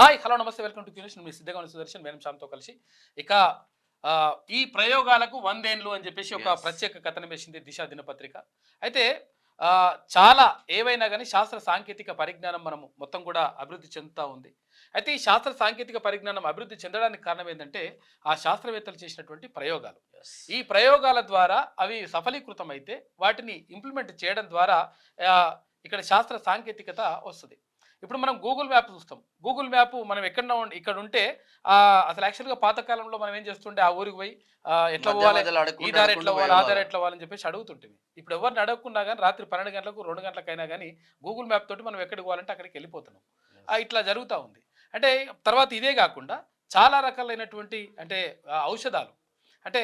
Hi hello నమస్తే welcome to క్యూనిషన్ మీ సిద్ధంగా ఉన్న సుదర్శన్ మేడం శ్యామ్తో కలిసి ఇక ఈ ప్రయోగాలకు 100 ఏండ్లు అని చెప్పేసి ఒక యెస్. ప్రత్యేక కథనం వేసింది దిశ దినపత్రిక. అయితే చాలా ఏవైనా కానీ శాస్త్ర సాంకేతిక పరిజ్ఞానం మనము మొత్తం కూడా అభివృద్ధి చెందుతూ ఉంది. అయితే ఈ శాస్త్ర సాంకేతిక పరిజ్ఞానం అభివృద్ధి చెందడానికి కారణం ఏంటంటే ఆ శాస్త్రవేత్తలు చేసినటువంటి ప్రయోగాలు. యెస్. ఈ ప్రయోగాల ద్వారా అవి సఫలీకృతం అయితే వాటిని ఇంప్లిమెంట్ చేయడం ద్వారా ఆహ్, ఇక్కడ శాస్త్ర సాంకేతికత వస్తది. ఇప్పుడు మనం గూగుల్ మ్యాప్ చూస్తాం. గూగుల్ మ్యాప్ మనం ఇక్కడ ఉంటే అసలు యాక్చువల్‌గా పాతకాలంలో మనం ఏం చేస్తుండే ఆ ఊరికి పోయి ఎట్లా మధ్య పోవాలి? మధ్యలో ఈ అడుక్కుంటూ దారి ఎట్లా అడుక్కుంటూ పోవాలి? ఆ దారి పోయేవాళ్ళు. ఎట్లా పోవాలని చెప్పేసి అడుగుతుంటిమి. ఇప్పుడు ఎవరిని అడగకున్నా గాని రాత్రి 12 గంటలకు, 2 గంటలకైనా గాని గూగుల్ మ్యాప్ తోటి మనం ఎక్కడికి పోవాలంటే అక్కడికి వెళ్ళిపోతున్నాం. యెస్. ఇట్లా జరుగుతా ఉంది. అంటే తర్వాత ఇదే కాకుండా చాలా రకాలైనటువంటి అంటే ఔషధాలు అంటే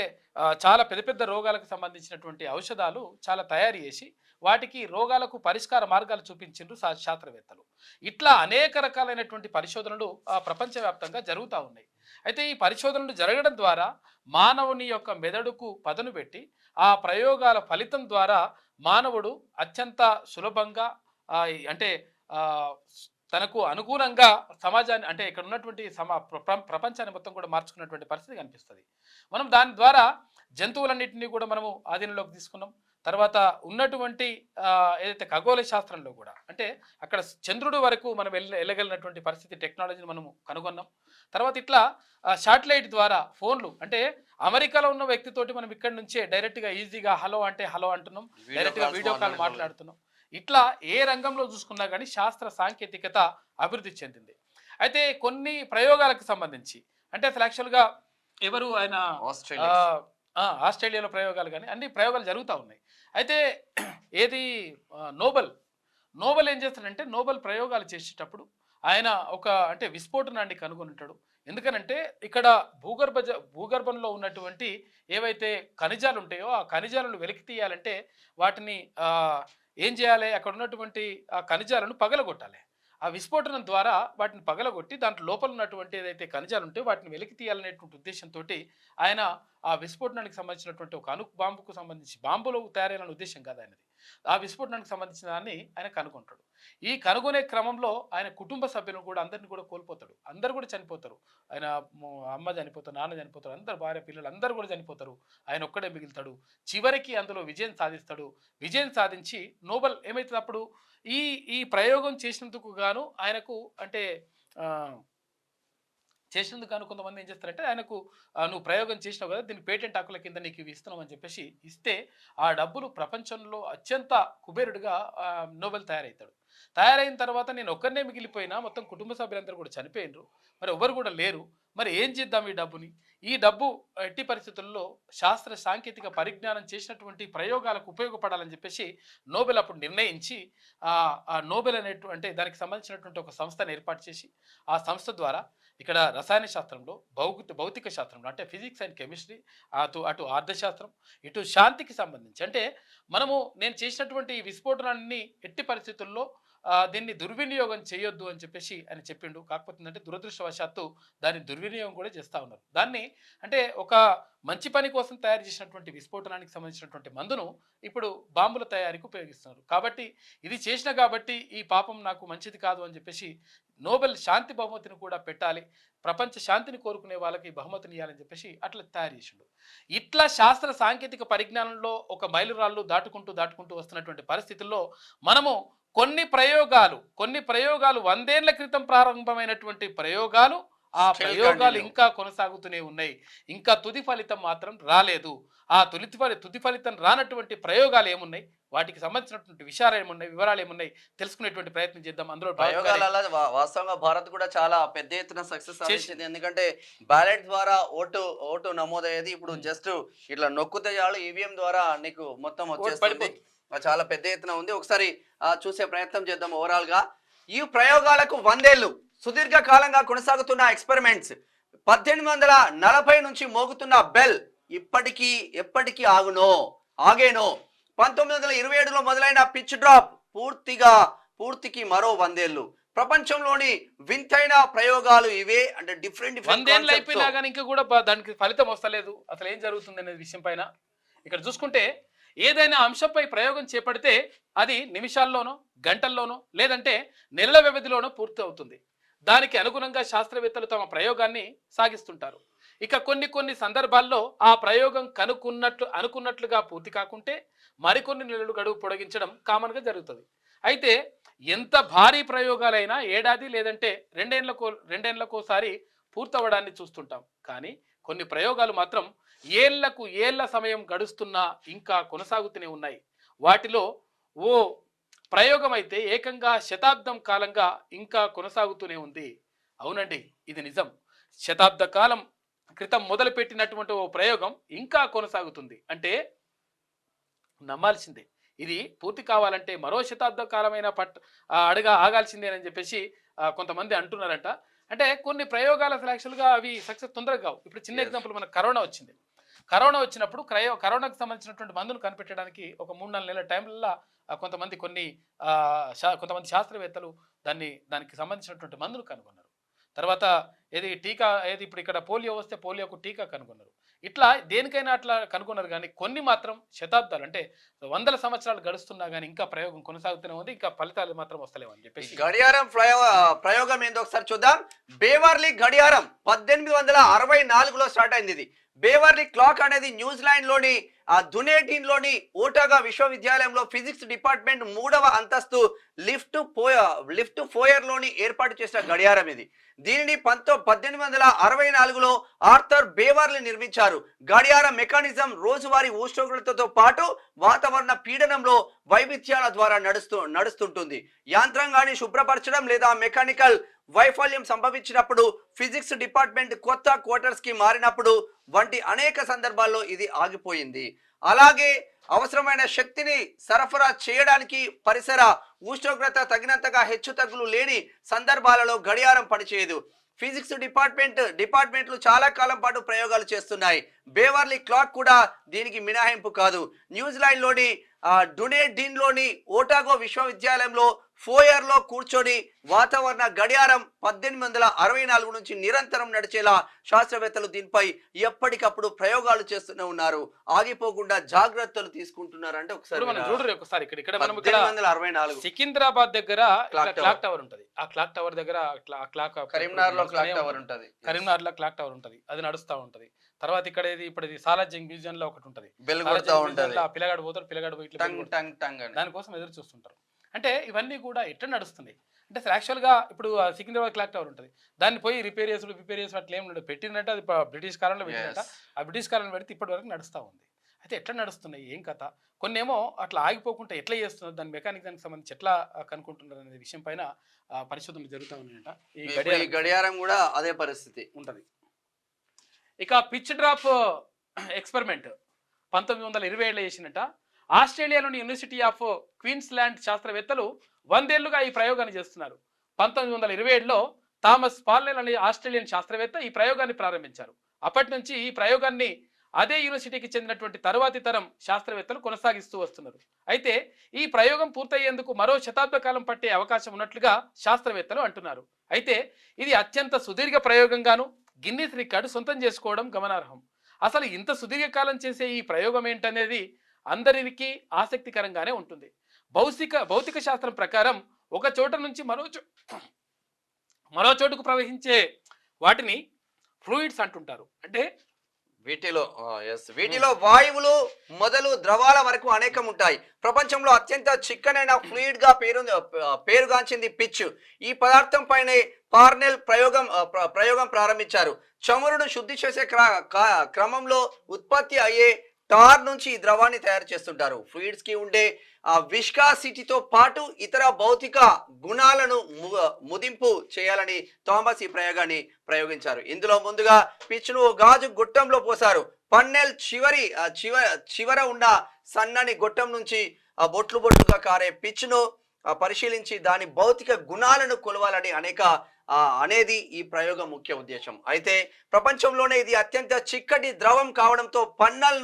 చాలా పెద్ద పెద్ద రోగాలకు సంబంధించినటువంటి ఔషధాలు చాలా తయారు చేసి వాటికి రోగాలకు పరిష్కార మార్గాలు చూపించిండ్రు శాస్త్రవేత్తలు. ఇట్లా అనేక రకాలైనటువంటి పరిశోధనలు ప్రపంచవ్యాప్తంగా జరుగుతూ ఉన్నాయి. అయితే ఈ పరిశోధనలు జరగడం ద్వారా మానవుని యొక్క మెదడుకు పదును పెట్టి ఆ ప్రయోగాల ఫలితం ద్వారా మానవుడు అత్యంత సులభంగా అంటే ఆ, తనకు అనుకూలంగా సమాజాన్ని అంటే ఇక్కడ ఉన్నటువంటి ప్రపంచాన్ని మొత్తం కూడా మార్చుకున్నటువంటి పరిస్థితి కనిపిస్తుంది. మనం దాని ద్వారా జంతువులన్నింటినీ కూడా మనము ఆధీనంలోకి తీసుకున్నాం. తర్వాత ఉన్నటువంటి ఏదైతే ఖగోళ శాస్త్రంలో కూడా అంటే అక్కడ చంద్రుడి వరకు మనం వెళ్ళగలిగినటువంటి పరిస్థితి టెక్నాలజీని మనము కనుగొన్నాం. తర్వాత ఇట్లా శాటిలైట్ ద్వారా ఫోన్లు అంటే అమెరికాలో ఉన్న వ్యక్తితోటి మనం ఇక్కడ నుంచే డైరెక్ట్గా ఈజీగా హలో అంటే హలో అంటున్నాం, డైరెక్ట్గా వీడియో కాల్ మాట్లాడుతున్నాం. ఇట్లా ఏ రంగంలో చూసుకున్నా కానీ శాస్త్ర సాంకేతికత అభివృద్ధి చెందింది. అయితే కొన్ని ప్రయోగాలకు సంబంధించి అంటే అసలు యాక్చువల్గా ఎవరు ఆయన ఆస్ట్రేలియా. ఆస్ట్రేలియాలో ప్రయోగాలు కానీ అన్ని ప్రయోగాలు జరుగుతూ ఉన్నాయి. అయితే ఏది నోబెల్ నోబెల్ ఏం చేస్తాడంటే నోబెల్ ప్రయోగాలు చేసేటప్పుడు ఆయన ఒక అంటే విస్ఫోటనాన్ని కనుగొని ఉంటాడు. ఎందుకనంటే ఇక్కడ భూగర్భంలో ఉన్నటువంటి ఏవైతే ఖనిజాలు ఉంటాయో ఆ ఖనిజాలను వెలికి తీయాలంటే వాటిని ఏం చేయాలి? అక్కడ ఉన్నటువంటి ఆ ఖనిజాలను పగలగొట్టాలి. ఆ విస్ఫోటనం ద్వారా వాటిని పగలగొట్టి దాంట్లో లోపల ఉన్నటువంటి ఏదైతే ఖనిజాలు ఉంటాయో వాటిని వెలికి తీయాలనేటువంటి ఉద్దేశంతో ఆయన ఆ విస్ఫోటనానికి సంబంధించినటువంటి ఒక అణు బాంబుకు సంబంధించి బాంబులో తయారైన ఉద్దేశం కాదు ఆయనది. ఆ విస్ఫోటనానికి సంబంధించిన దాన్ని ఆయన కనుగొంటాడు. ఈ కనుగొనే క్రమంలో ఆయన కుటుంబ సభ్యులను కూడా అందరిని కూడా కోల్పోతాడు. అందరు కూడా చనిపోతారు. ఆయన అమ్మ చనిపోతారు, నాన్న చనిపోతారు, అందరు భార్య పిల్లలు అందరూ కూడా చనిపోతారు. ఆయన ఒక్కడే మిగులుతాడు. చివరికి అందులో విజయం సాధిస్తాడు. విజయం సాధించి నోబెల్ ఏమైతుంది అప్పుడు ఈ ఈ ప్రయోగం చేసినందుకు గాను ఆయనకు అంటే చేసినందుకు గాను కొంతమంది ఏం చేస్తారంటే ఆయనకు నువ్వు ప్రయోగం చేసినావు కదా దీనికి పేటెంట్ హక్కుల కింద నీకు ఇవి ఇస్తున్నాం అని చెప్పేసి ఇస్తే ఆ డబ్బులు ప్రపంచంలో అత్యంత కుబేరుడిగా నోబెల్ తయారవుతాడు. తయారైన తర్వాత నేను ఒక్కరినే మిగిలిపోయినా మొత్తం కుటుంబ సభ్యులందరూ కూడా చనిపోయినరు, మరి ఎవరు కూడా లేరు, మరి ఏం చేద్దాం ఈ డబ్బుని? ఈ డబ్బు ఎట్టి పరిస్థితుల్లో శాస్త్ర సాంకేతిక పరిజ్ఞానం చేసినటువంటి ప్రయోగాలకు ఉపయోగపడాలని చెప్పేసి నోబెల్ అప్పుడు నిర్ణయించి ఆ నోబెల్ అంటే దానికి సంబంధించినటువంటి ఒక సంస్థను ఏర్పాటు చేసి ఆ సంస్థ ద్వారా ఇక్కడ రసాయన శాస్త్రంలో భౌతిక శాస్త్రంలో అంటే ఫిజిక్స్ అండ్ కెమిస్ట్రీ అటు అర్థశాస్త్రం ఇటు శాంతికి సంబంధించి అంటే నేను చేసినటువంటి ఈ విస్ఫోటనాన్ని ఎట్టి పరిస్థితుల్లో దీన్ని దుర్వినియోగం చేయొద్దు అని చెప్పేసి ఆయన చెప్పిండు. కాకపోతే అంటే దురదృష్టవశాత్తు దాన్ని దుర్వినియోగం కూడా చేస్తూ ఉన్నారు. దాన్ని అంటే ఒక మంచి పని కోసం తయారు చేసినటువంటి విస్ఫోటనానికి సంబంధించినటువంటి మందును ఇప్పుడు బాంబుల తయారీకి ఉపయోగిస్తున్నారు. కాబట్టి ఇది చేసిన కాబట్టి ఈ పాపం నాకు మంచిది కాదు అని చెప్పేసి నోబెల్ శాంతి బహుమతిని కూడా పెట్టాలి, ప్రపంచ శాంతిని కోరుకునే వాళ్ళకి బహుమతిని ఇవ్వాలని చెప్పేసి అట్లా తయారు చేసిండు. ఇట్లా శాస్త్ర సాంకేతిక పరిజ్ఞానంలో ఒక మైలురాళ్ళు దాటుకుంటూ వస్తున్నటువంటి పరిస్థితుల్లో మనము కొన్ని ప్రయోగాలు 100 ఏళ్ల క్రితం ప్రారంభమైనటువంటి ప్రయోగాలు ఆ ప్రయోగాలు ఇంకా కొనసాగుతూనే ఉన్నాయి. ఇంకా తుది ఫలితం మాత్రం రాలేదు. ఆ తుది ఫలితం రానటువంటి ప్రయోగాలు ఏమున్నాయి, వాటికి సంబంధించినటువంటి వివరాలు ఏమున్నాయి తెలుసుకునేటువంటి ప్రయత్నం చేద్దాం. అందులో ప్రయోగాలలో వాస్తవంగా భారత్ కూడా చాలా పెద్ద ఎత్తున సక్సెస్ సాధించింది. ఎందుకంటే బ్యాలెట్ ద్వారా ఓటు నమోదయ్యేది. ఇప్పుడు జస్ట్ ఇట్లా నొక్కితే చాలు ఈవీఎం ద్వారా నీకు మొత్తం వచ్చేస్తుంది. చాలా పెద్ద ఎత్తున ఉంది. ఒకసారి చూసే ప్రయత్నం చేద్దాం. ఓవరాల్ గా ఈ ప్రయోగాలకు 100 ఏళ్ళు సుదీర్ఘ కాలంగా కొనసాగుతున్న ఎక్స్పెరిమెంట్స్ 1840 నుంచి మోగుతున్న బెల్ ఎప్పటికీ ఆగేనో 1927లో మొదలైన పిచ్ డ్రాప్ పూర్తికి మరో 100 ఏళ్ళు. ప్రపంచంలోని వింతైన ప్రయోగాలు ఇవే. అంటే డిఫరెంట్ 100 ఏళ్ళు అయిపోయినా కానీ ఇంకా కూడా దానికి ఫలితం వస్తలేదు. అసలు ఏం జరుగుతుంది అనే విషయం పైన ఇక్కడ చూసుకుంటే ఏదైనా అంశంపై ప్రయోగం చేపడితే అది నిమిషాల్లోనో గంటల్లోనో లేదంటే నెలల వ్యవధిలోనో పూర్తి అవుతుంది. దానికి అనుగుణంగా శాస్త్రవేత్తలు తమ ప్రయోగాన్ని సాగిస్తుంటారు. ఇక కొన్ని సందర్భాల్లో ఆ ప్రయోగం అనుకున్నట్లుగా పూర్తి కాకుంటే మరికొన్ని నెలలు గడువు పొడిగించడం కామన్గా జరుగుతుంది. అయితే ఎంత భారీ ప్రయోగాలైనా ఏడాది లేదంటే రెండేళ్లకోసారి పూర్తవడాన్ని చూస్తుంటాం. కానీ కొన్ని ప్రయోగాలు మాత్రం ఏళ్ల సమయం గడుస్తున్నా ఇంకా కొనసాగుతూనే ఉన్నాయి. వాటిలో ఓ ప్రయోగం అయితే ఏకంగా శతాబ్దం కాలంగా ఇంకా కొనసాగుతూనే ఉంది. అవునండి, ఇది నిజం. శతాబ్ద కాలం క్రితం మొదలుపెట్టినటువంటి ఓ ప్రయోగం ఇంకా కొనసాగుతుంది అంటే నమ్మాల్సిందే. ఇది పూర్తి కావాలంటే మరో శతాబ్ద కాలమైన ఆగాల్సిందేనని చెప్పేసి కొంతమంది అంటున్నారంట. అంటే కొన్ని ప్రయోగాలు అసలు యాక్చువల్గా అవి సక్సెస్ తొందరగా కావు. ఇప్పుడు చిన్న ఎగ్జాంపుల్, మనకు కరోనా వచ్చింది. కరోనా వచ్చినప్పుడు కరోనాకు సంబంధించినటువంటి మందును కనిపెట్టడానికి ఒక 3-4 నెలల టైంలో కొంతమంది శాస్త్రవేత్తలు దానికి సంబంధించినటువంటి మందును కనుగొన్నారు. తర్వాత ఇప్పుడు ఇక్కడ పోలియో వస్తే పోలియోకు టీకా కనుగొన్నారు. ఇట్లా దేనికైనా అట్లా కనుగొన్నారు. కానీ కొన్ని మాత్రం శతాబ్దాలు అంటే 100 సంవత్సరాలు గడుస్తున్నా కానీ ఇంకా ప్రయోగం కొనసాగుతూనే ఉంది. ఇంకా ఫలితాలు మాత్రం వస్తలేవు అని చెప్పేసి గడియారం ప్రయోగం ఏందో ఒకసారి చూద్దాం. బేవర్లీ గడియారం 1864లో స్టార్ట్ అయింది. ఇది బేవర్లీ క్లాక్ అనేది న్యూజిలాండ్ లోని దునేడిన్ లోని ఓటాగా విశ్వవిద్యాలయంలో ఫిజిక్స్ డిపార్ట్మెంట్ 3వ అంతస్తు లిఫ్ట్ ఫోయర్ లోని ఏర్పాటు చేసిన గడియారం ఇది. దీనిని 1864లో ఆర్థర్ బేవర్లీ నిర్మించారు. గడియార మెకానిజం రోజువారీ ఉష్ణోగ్రతతో పాటు వాతావరణ పీడనంలో వైవిధ్యాల ద్వారా నడుస్తుంటుంది. యంత్రాంగాన్ని శుభ్రపరచడం లేదా మెకానికల్ వైఫల్యం సంభవించినప్పుడు, ఫిజిక్స్ డిపార్ట్మెంట్ కొత్త క్వార్టర్స్ కి మారినప్పుడు వంటి అనేక సందర్భాల్లో ఇది ఆగిపోయింది. అలాగే అవసరమైన శక్తిని సరఫరా చేయడానికి పరిసర ఉష్ణోగ్రత తగినంతగా హెచ్చుతగ్గులు లేని సందర్భాలలో గడియారం పనిచేయదు. ఫిజిక్స్ డిపార్ట్మెంట్లు చాలా కాలం పాటు ప్రయోగాలు చేస్తున్నాయి. బేవర్లీ క్లాక్ కూడా దీనికి మినహాయింపు కాదు. న్యూజిలాండ్ లోని డునేడిన్ లోని ఓటాగో విశ్వవిద్యాలయంలో ఫోయర్ లో కూర్చొని వాతావరణ గడియారం 1864 నుంచి నిరంతరం నడిచేలా శాస్త్రవేత్తలు దీనిపై ఎప్పటికప్పుడు ప్రయోగాలు చేస్తూనే ఉన్నారు. ఆగిపోకుండా జాగ్రత్తలు తీసుకుంటున్నారు. అంటే ఒకసారి ఇక్కడ 1864 సికింద్రాబాద్ దగ్గర క్లాక్ టవర్ ఉంటది. ఆ క్లాక్ టవర్ దగ్గర కరీంనగర్ లో క్లాక్ టవర్ ఉంటది. కరీంనగర్ లో క్లాక్ టవర్ ఉంటది. అది నడుస్తూ ఉంటది. తర్వాత ఇక్కడ ఇప్పుడు సాలార్జంగ్ మ్యూజియం లో ఒకటి ఉంటది. పిల్లగాడు పోతాడు, పిల్లగాడు పోయి దానికోసం ఎదురు చూస్తుంటారు. అంటే ఇవన్నీ కూడా ఎట్లా నడుస్తున్నాయి అంటే యాక్చువల్గా ఇప్పుడు సికింద్రాబాద్ క్లాక్ టవర్ ఉంటుంది. దాన్ని పోయి రిపేర్ చేసి అట్లా ఏమి పెట్టిందంటే అది బ్రిటిష్ కాలంలో పెట్టినట్ట. ఆ బ్రిటిష్ కాలంలో పెడితే ఇప్పటి వరకు నడుస్తూ ఉంది. అయితే ఎట్లా నడుస్తున్నాయి, ఏం కథ, కొన్ని ఏమో అట్లా ఆగిపోకుండా ఎట్లా చేస్తున్నారు, దాని మెకానిజానికి సంబంధించి ఎట్లా కనుక్కుంటున్నారు అనే విషయం పైన పరిశోధనలు జరుగుతూ ఉన్నాయంట. ఈ గడియారం కూడా అదే పరిస్థితి ఉంటుంది. ఇక పిచ్ డ్రాప్ ఎక్స్పెరిమెంట్ 1927లో చేసినట్ట. ఆస్ట్రేలియాలోని యూనివర్సిటీ ఆఫ్ క్వీన్స్లాండ్ శాస్త్రవేత్తలు 100 ఏళ్లుగా ఈ ప్రయోగాన్ని చేస్తున్నారు. 1927లో థామస్ పార్నెల్ అనే ఆస్ట్రేలియన్ శాస్త్రవేత్త ఈ ప్రయోగాన్ని ప్రారంభించారు. అప్పటి నుంచి ఈ ప్రయోగాన్ని అదే యూనివర్సిటీకి చెందినటువంటి తరువాతి తరం శాస్త్రవేత్తలు కొనసాగిస్తూ వస్తున్నారు. అయితే ఈ ప్రయోగం పూర్తయ్యేందుకు మరో శతాబ్ద కాలం పట్టే అవకాశం ఉన్నట్లుగా శాస్త్రవేత్తలు అంటున్నారు. అయితే ఇది అత్యంత సుదీర్ఘ ప్రయోగంగాను గిన్నిస్ రికార్డు సొంతం చేసుకోవడం గమనార్హం. అసలు ఇంత సుదీర్ఘకాలం చేసే ఈ ప్రయోగం ఏంటనేది అందరికి ఆసక్తికరంగానే ఉంటుంది. భౌతిక శాస్త్రం ప్రకారం ఒక చోట నుంచి మరో చోటుకు ప్రవహించే వాటిని ఫ్లూయిడ్స్ అంటుంటారు. అంటే వీటిలో వాయువులు మొదలు ద్రవాల వరకు అనేకం ఉంటాయి. ప్రపంచంలో అత్యంత చిక్కనైన ఫ్లూయిడ్ గా పేరుగాంచింది పిచ్. ఈ పదార్థం పైనే పార్నెల్ ప్రయోగం ప్రారంభించారు. చమురును శుద్ధి చేసే క్రమంలో ఉత్పత్తి అయ్యే టార్ నుంచి ఈ ద్రవాన్ని తయారు చేస్తుంటారు. ఫ్లూయిడ్స్ కి ఉండే విస్కాసిటీతో పాటు ఇతర భౌతిక గుణాలను ముదింపు చేయాలని థామస్ ఈ ప్రయోగాన్ని ప్రయోగించారు. ఇందులో ముందుగా పిచ్ను గాజు గొట్టంలో పోసారు. పన్నెల్ చివర ఉన్న సన్నని గొట్టం నుంచి బొట్లుగా కారే పిచ్ను పరిశీలించి దాని భౌతిక గుణాలను కొలవాలని అనేది ఈ ప్రయోగం ముఖ్య ఉద్దేశం. అయితే ప్రపంచంలోనే ఇది అత్యంత చిక్కటి ద్రవం కావడంతో పన్నల్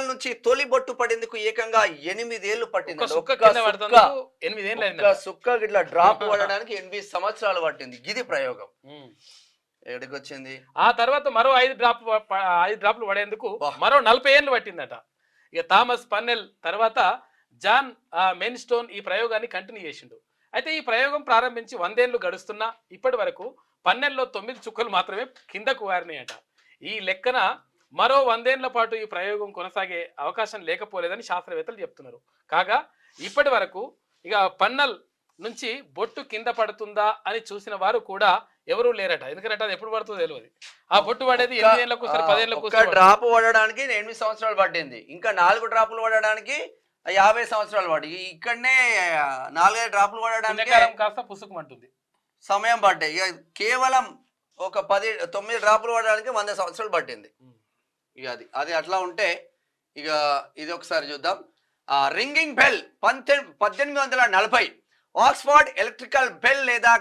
నుంచి తొలి బొట్టు పడేందుకు ఏకంగా 8 ఏళ్లు పట్టింది. సుక్క ఇట్లా డ్రాప్ పడడానికి 8 సంవత్సరాలు పట్టింది. ఇది ప్రయోగం ఎక్కడికొచ్చింది. ఆ తర్వాత మరో 5 డ్రాప్లు పడేందుకు మరో 40 ఏళ్ళు పట్టిందట. ఇక థామస్ పన్నెల్ తర్వాత జాన్ మెయిన్స్టోన్ ఈ ప్రయోగాన్ని కంటిన్యూ చేసిండు. అయితే ఈ ప్రయోగం ప్రారంభించి 100 ఏళ్ళు గడుస్తున్నా ఇప్పటి వరకు 12లో 9 చుక్కలు మాత్రమే కిందకు వారినాయట. ఈ లెక్కన మరో 100 ఏళ్ల పాటు ఈ ప్రయోగం కొనసాగే అవకాశం లేకపోలేదని శాస్త్రవేత్తలు చెప్తున్నారు. కాగా ఇప్పటి వరకు ఇక పన్నల్ నుంచి బొట్టు కింద పడుతుందా అని చూసిన వారు కూడా ఎవరూ లేరట. ఎందుకంటే అది ఎప్పుడు పడుతుందో తెలియదు. ఆ బొట్టు పడేది 8 ఏళ్ళకు 10 ఏళ్ళకు డ్రాప్ పడడానికి 8 సంవత్సరాలు పట్టింది. ఇంకా 4 డ్రాపులు పడడానికి 50 సంవత్సరాలు పడి ఇక్కడనే 4 డ్రాపులు పడడానికి కాస్త పుసుకుమంటుంది సమయం పడ్డాయి. ఇక కేవలం ఒక 9 డ్రాపులు పడడానికి 100 సంవత్సరాలు పట్టింది. ఇక అది అట్లా ఉంటే ఇక ఇది ఒకసారి చూద్దాం. Ringing bell 1840 Oxford electrical bell లేదా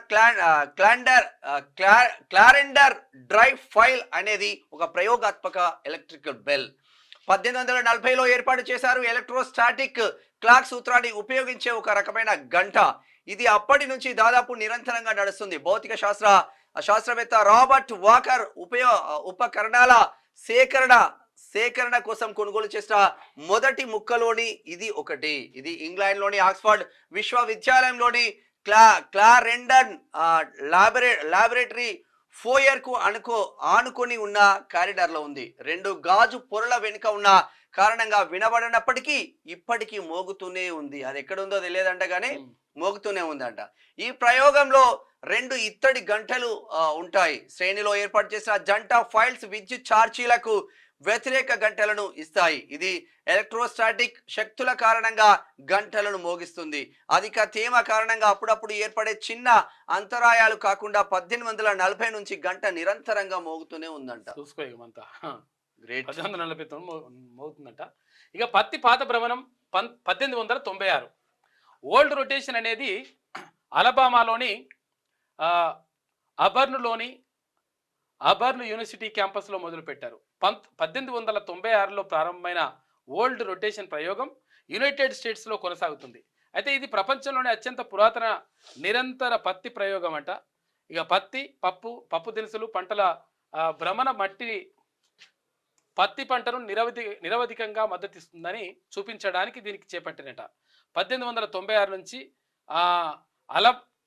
క్లారెండర్ డ్రైవ్ ఫైల్ అనేది ఒక ప్రయోగాత్మక ఎలక్ట్రికల్ బెల్ 1840లో ఏర్పాటు చేశారు. ఎలక్ట్రోస్టాటిక్ క్లాక్ సూత్రాన్ని ఉపయోగించే ఒక రకమైన గంట. ఇది అప్పటి నుంచి దాదాపు నిరంతరంగా నడుస్తుంది. భౌతిక శాస్త్రవేత్త రాబర్ట్ వాకర్ ఉపకరణాల సేకరణ కోసం కొనుగోలు చేసిన మొదటి ముక్కలోని ఇది ఒకటి. ఇది ఇంగ్లాండ్లోని ఆక్స్ఫర్డ్ విశ్వవిద్యాలయంలోని క్లారెండన్ లాబొరేటరీ ఫోయర్ కు ఆనుకొని ఉన్న కారిడార్ లో ఉంది. 2 గాజు పొరల వెనుక ఉన్న కారణంగా వినబడినప్పటికీ ఇప్పటికీ మోగుతూనే ఉంది. అది ఎక్కడ ఉందో తెలియదంట కానీ మోగుతూనే ఉందంట. ఈ ప్రయోగంలో 2 ఇత్తడి గంటలు ఉంటాయి. శ్రేణిలో ఏర్పాటు చేసిన జంట ఫైల్స్ విద్యుత్ ఛార్జీలకు వ్యతిరేక గంటలను ఇస్తాయి. ఇది ఎలక్ట్రోస్టాటిక్ శక్తుల కారణంగా గంటలను మోగిస్తుంది. అధిక తేమ కారణంగా అప్పుడప్పుడు ఏర్పడే చిన్న అంతరాయాలు కాకుండా 1840 నుంచి గంట నిరంతరంగా మోగుతూనే ఉందంట. చూసుకోమంతా గ్రేట్. 1840 మోగుతుందంట. ఇక పత్తి పాత భ్రమణం 1896. ఓల్డ్ రొటేషన్ అనేది అలబామాలోని అబర్న్ యూనివర్సిటీ క్యాంపస్లో మొదలుపెట్టారు. 1896లో ప్రారంభమైన ఓల్డ్ రొటేషన్ ప్రయోగం యునైటెడ్ స్టేట్స్లో కొనసాగుతుంది. అయితే ఇది ప్రపంచంలోనే అత్యంత పురాతన నిరంతర పత్తి ప్రయోగం అంట. ఇక పత్తి పప్పు దినుసులు పంటల భ్రమణ పత్తి పంటను నిరవధికంగా మద్దతిస్తుందని చూపించడానికి దీనికి చేపట్టినట. 1896 నుంచి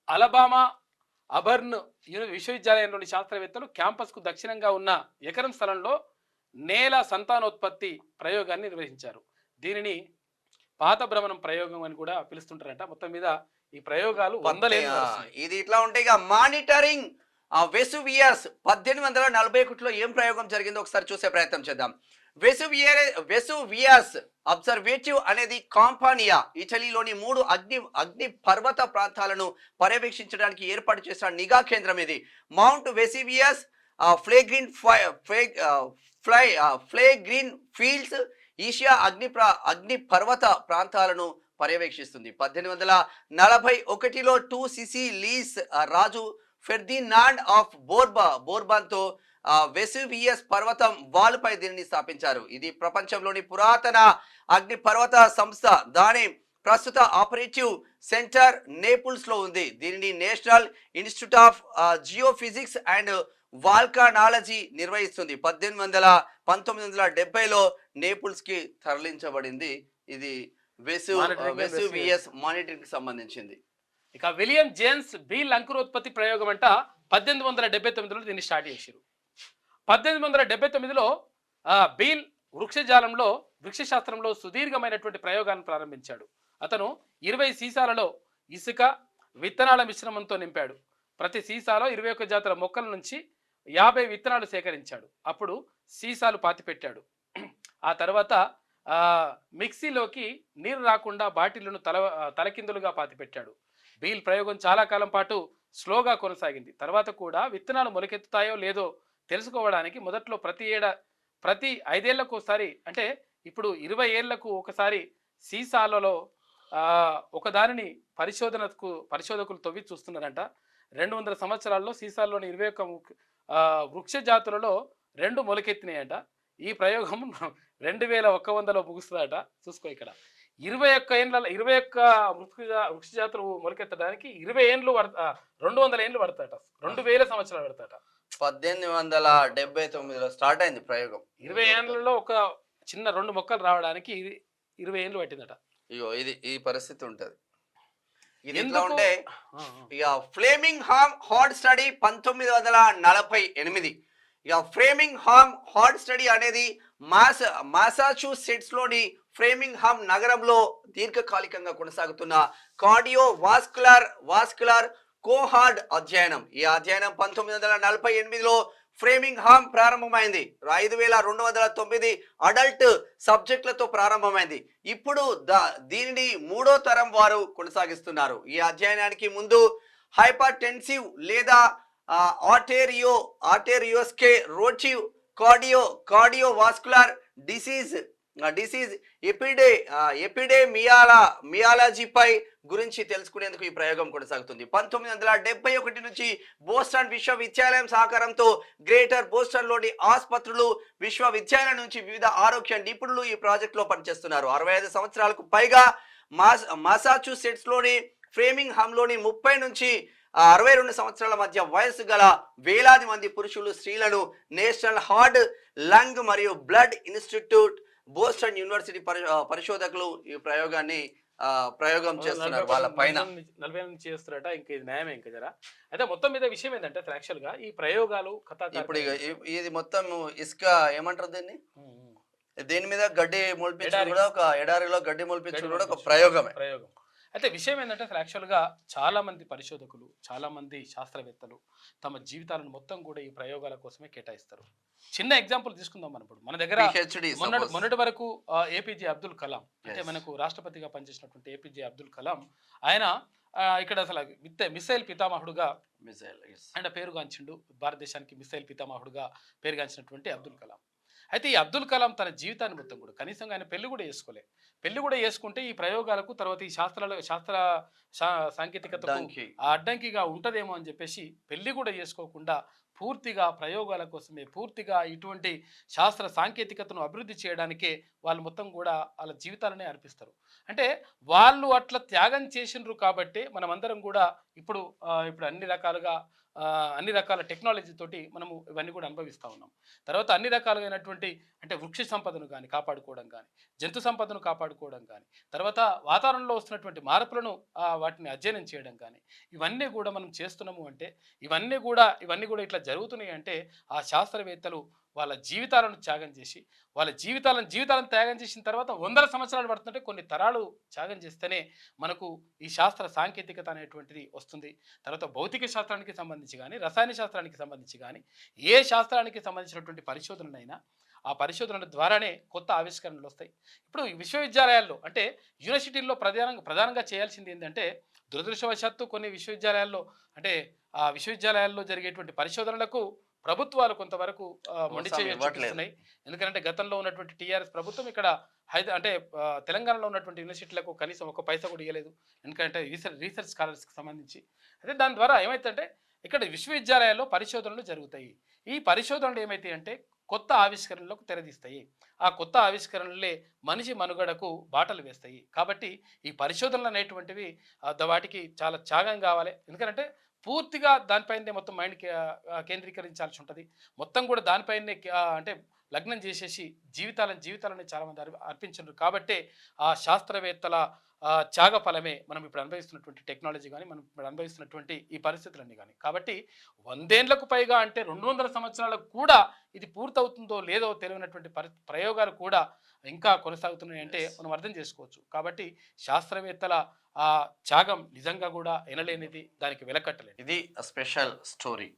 అలబామా అబర్న్ విశ్వవిద్యాలయంలోని శాస్త్రవేత్తలు క్యాంపస్కు దక్షిణంగా ఉన్న ఎకరం స్థలంలో నేల సంతానోత్పత్తి ప్రయోగాన్ని నిర్వహించారు. దీనిని పాత భ్రమణం ప్రయోగం అని కూడా పిలుస్తుంటారంట. మొత్తం మీద ఈ ప్రయోగాలు 100 ఏళ్ళు. ఇది ఇట్లా ఉంటే ఇక మానిటరింగ్ వెసువియస్ 1841లో ఏం ప్రయోగం జరిగిందో ఒకసారి చూసే ప్రయత్నం చేద్దాం. వెసువియస్ అబ్జర్వేటివ్ అనేది కాంపానియా ఇటలీలోని 3 అగ్ని పర్వత ప్రాంతాలను పర్యవేక్షించడానికి ఏర్పాటు చేసిన నిఘా కేంద్రం ఇది. మౌంట్ వెసువియస్, ఫ్లేగ్రీన్ ఫీల్డ్స్, ఈషియా అగ్ని పర్వత ప్రాంతాలను పర్యవేక్షిస్తుంది. 1841లో 2 సిసిలీస్ రాజు ఫెర్డినాండ్ ఆఫ్ బోర్బాన్తో వెసువియస్ పర్వతం వాలుపై దీనిని స్థాపించారు. ఇది ప్రపంచంలోని పురాతన అగ్ని పర్వత సంస్థ. దాని ప్రస్తుత ఆపరేటివ్ సెంటర్ నేపుల్స్ లో ఉంది. దీనిని national institute of geophysics and volcanology నిర్వహిస్తుంది. 1970లో నేపుల్స్ కి తరలించబడింది. ఇది వెసువియస్ మానిటరింగ్ కి సంబంధించింది. ఇక విలియం జేమ్స్ బీల్ అంకురోత్పత్తి ప్రయోగం అంట 1879లో దీన్ని స్టార్ట్ చేశారు. 1879లో బీల్ వృక్షశాస్త్రంలో సుదీర్ఘమైనటువంటి ప్రయోగాన్ని ప్రారంభించాడు. అతను 20 సీసాలలో ఇసుక విత్తనాల మిశ్రమంతో నింపాడు. ప్రతి సీసాలో 21 జాతుల మొక్కల నుంచి 50 విత్తనాలు సేకరించాడు. అప్పుడు సీసాలు పాతిపెట్టాడు. ఆ తర్వాత మిక్సీలోకి నీరు రాకుండా బాటిళ్లను తలకిందులుగా పాతిపెట్టాడు. బీల్ ప్రయోగం చాలా కాలం పాటు స్లోగా కొనసాగింది. తర్వాత కూడా విత్తనాలు మొలకెత్తుతాయో లేదో తెలుసుకోవడానికి మొదట్లో ప్రతి 5 ఏళ్లకు ఒకసారి, అంటే ఇప్పుడు 20 ఏళ్లకు ఒకసారి సీసాలలో ఒకదానిని పరిశోధకులు తవ్వి చూస్తున్నారంట. 200 సంవత్సరాల్లో సీసాల్లోని 21 వృక్ష జాతులలో 2 మొలకెత్తినాయంట. ఈ ప్రయోగం 2100లో ముగుస్తుందట. చూసుకో ఇక్కడ 21 వృక్ష జాతులు మొలకెత్తడానికి 200 ఏళ్ళు పడతాట. 2000 సంవత్సరాలు పడతాట. 1879లో స్టార్ట్ అయింది ప్రయోగం. 20 ఏళ్లలో ఒక చిన్న 2 మొక్కలు రావడానికి 20 ఏళ్ళు పట్టిందట. ఇగో ఇది ఈ పరిస్థితి ఉంటది. ఇది ఇట్లా ఎందుకు? ఉంటే ఆ, ఇక ఫ్లేమింగ్ హామ్ హార్డ్ స్టడీ 1948. ఇక ఫ్రేమింగ్ హామ్ హార్డ్ స్టడీ అనేది మాసాచ్యూసెట్స్ లోని ఫ్రేమింగ్ హామ్ నగరంలో దీర్ఘకాలికంగా కొనసాగుతున్న కార్డియో వాస్కులార్ కోహార్డ్ అధ్యయనం. ఈ అధ్యయనం 1948లో ఫ్రేమింగ్ హామ్ ప్రారంభమైంది. 5209 అడల్ట్ సబ్జెక్టులతో ప్రారంభమైంది. ఇప్పుడు దీనిని 3వ తరం వారు కొనసాగిస్తున్నారు. ఈ అధ్యయనానికి ముందు హైపర్టెన్సివ్ లేదా ఆర్టెరియోస్కే రోటివ్ కార్డియోవాస్కులర్ డిసీజ్ ఎపిడెమియాలజీపై గురించి తెలుసుకునేందుకు ఈ ప్రయోగం కొనసాగుతుంది. 1971 నుంచి బోస్టన్ విశ్వవిద్యాలయం సహకారంతో గ్రేటర్ బోస్టన్ లోని ఆసుపత్రులు, విశ్వవిద్యాలయం నుంచి వివిధ ఆరోగ్య నిపుణులు ఈ ప్రాజెక్ట్ లో పనిచేస్తున్నారు. 65 సంవత్సరాలకు పైగా మాసాచ్యూసెట్స్ లోని ఫ్రేమింగ్ హామ్ లోని 30 నుంచి 62 సంవత్సరాల మధ్య వయసు గల వేలాది మంది పురుషులు, స్త్రీలను నేషనల్ హార్ట్, లంగ్ మరియు బ్లడ్ ఇన్స్టిట్యూట్, బోస్టన్ యూనివర్సిటీ పరిశోధకులు ఈ ప్రయోగం చేస్తున్నారు వాళ్ళ పైన. 40 నుంచి చేస్తారట. ఇంకా ఇది న్యాయమే ఇంకా జరా. అయితే మొత్తం మీద విషయం ఏంటంటే యాక్చువల్ గా ఈ ప్రయోగాలు ఇప్పుడు ఇది మొత్తం ఇసుక ఏమంటారు దీని మీద గడ్డి మొలిపించడం కూడా ఒక ఎడారిలో గడ్డి మొలిపించడం కూడా ఒక ప్రయోగం. అయితే విషయం ఏంటంటే అసలు యాక్చువల్గా చాలా మంది పరిశోధకులు, చాలా మంది శాస్త్రవేత్తలు తమ జీవితాలను మొత్తం కూడా ఈ ప్రయోగాల కోసమే కేటాయిస్తారు. చిన్న ఎగ్జాంపుల్ తీసుకుందాం మనం. ఇప్పుడు మన దగ్గర మొన్నటి వరకు ఏపీజే అబ్దుల్ కలాం, అంటే మనకు రాష్ట్రపతిగా పనిచేసినటువంటి ఏపీజే అబ్దుల్ కలాం, ఆయన ఇక్కడ అసలు మిసైల్ పితామహుడుగా ఆయన పేరుగాంచిండు. భారతదేశానికి మిసైల్ పితామహుడుగా పేరుగాంచినటువంటి అబ్దుల్ కలాం. అయితే ఈ అబ్దుల్ కలాం తన జీవితాన్ని మొత్తం కూడా కనీసం ఆయన పెళ్లి కూడా చేసుకోలే. పెళ్లి కూడా చేసుకుంటే ఈ ప్రయోగాలకు తర్వాత ఈ శాస్త్ర సాంకేతికతకు అడ్డంకిగా ఉంటదేమో అని చెప్పేసి పెళ్లి కూడా చేసుకోకుండా పూర్తిగా ప్రయోగాల కోసమే, పూర్తిగా ఇటువంటి శాస్త్ర సాంకేతికతను అభివృద్ధి చేయడానికే వాళ్ళు మొత్తం కూడా వాళ్ళ జీవితాలనే అర్పిస్తారు. అంటే వాళ్ళు అట్లా త్యాగం చేసినారు కాబట్టి మనమందరం కూడా ఇప్పుడు అన్ని రకాల టెక్నాలజీ తోటి మనము ఇవన్నీ కూడా అనుభవిస్తూ ఉన్నాం. తర్వాత అన్ని రకాలైనటువంటి అంటే వృక్ష సంపదను కానీ కాపాడుకోవడం కానీ, జంతు సంపదను కాపాడుకోవడం కానీ, తర్వాత వాతావరణంలో వస్తున్నటువంటి మార్పులను వాటిని అధ్యయనం చేయడం కానీ, ఇవన్నీ కూడా మనం చేస్తున్నాము అంటే ఇవన్నీ కూడా ఇట్లా జరుగుతున్నాయి అంటే ఆ శాస్త్రవేత్తలు వాళ్ళ జీవితాలను త్యాగం చేసి, వాళ్ళ జీవితాలను త్యాగం చేసిన తర్వాత 100 సంవత్సరాలు పడుతుంటే కొన్ని తరాలు త్యాగం చేస్తేనే మనకు ఈ శాస్త్ర సాంకేతికత అనేటువంటిది వస్తుంది. తర్వాత భౌతిక శాస్త్రానికి సంబంధించి కానీ, రసాయన శాస్త్రానికి సంబంధించి కానీ, ఏ శాస్త్రానికి సంబంధించినటువంటి పరిశోధనలైనా ఆ పరిశోధనల ద్వారానే కొత్త ఆవిష్కరణలు వస్తాయి. ఇప్పుడు విశ్వవిద్యాలయాల్లో అంటే యూనివర్సిటీల్లో ప్రధానంగా చేయాల్సింది ఏంటంటే, దురదృష్టవశాత్తు కొన్ని విశ్వవిద్యాలయాల్లో అంటే ఆ విశ్వవిద్యాలయాల్లో జరిగేటువంటి పరిశోధనలకు ప్రభుత్వాలు కొంతవరకు మొండి చూపిస్తున్నాయి. ఎందుకంటే గతంలో ఉన్నటువంటి టీఆర్ఎస్ ప్రభుత్వం ఇక్కడ తెలంగాణలో ఉన్నటువంటి యూనివర్సిటీలకు కనీసం 1 పైసా కూడా ఇవ్వలేదు. ఎందుకంటే రీసెర్చ్ స్కాలర్స్కి సంబంధించి. అయితే దాని ద్వారా ఏమైతుందంటే ఇక్కడ విశ్వవిద్యాలయాల్లో పరిశోధనలు జరుగుతాయి. ఈ పరిశోధనలు ఏమైతాయి అంటే కొత్త ఆవిష్కరణలకు తెరదీస్తాయి. ఆ కొత్త ఆవిష్కరణలే మనిషి మనుగడకు బాటలు వేస్తాయి. కాబట్టి ఈ పరిశోధనలు అనేటువంటివి వాటికి చాలా త్యాగం కావాలి. ఎందుకంటే పూర్తిగా దానిపైనే మొత్తం మైండ్ కేంద్రీకరించాల్సి ఉంటుంది. మొత్తం కూడా దానిపైనే అంటే లగ్నం చేసేసి జీవితాలని చాలామంది అర్పించారు. కాబట్టే ఆ శాస్త్రవేత్తల త్యాగ ఫలమే మనం ఇప్పుడు అనుభవిస్తున్నటువంటి టెక్నాలజీ కానీ, మనం ఇప్పుడు అనుభవిస్తున్నటువంటి ఈ పరిస్థితులన్నీ కానీ. కాబట్టి 100 ఏళ్లకు పైగా అంటే 200 సంవత్సరాలకు కూడా ఇది పూర్తవుతుందో లేదో తెలియనటువంటి ప్రయోగాలు కూడా ఇంకా కొనసాగుతున్నాయి అంటే మనం అర్థం చేసుకోవచ్చు. కాబట్టి శాస్త్రవేత్తల త్యాగం నిజంగా కూడా ఎనలేనిది, దానికి వెలకట్టలేదు. ఇది స్పెషల్ స్టోరీ.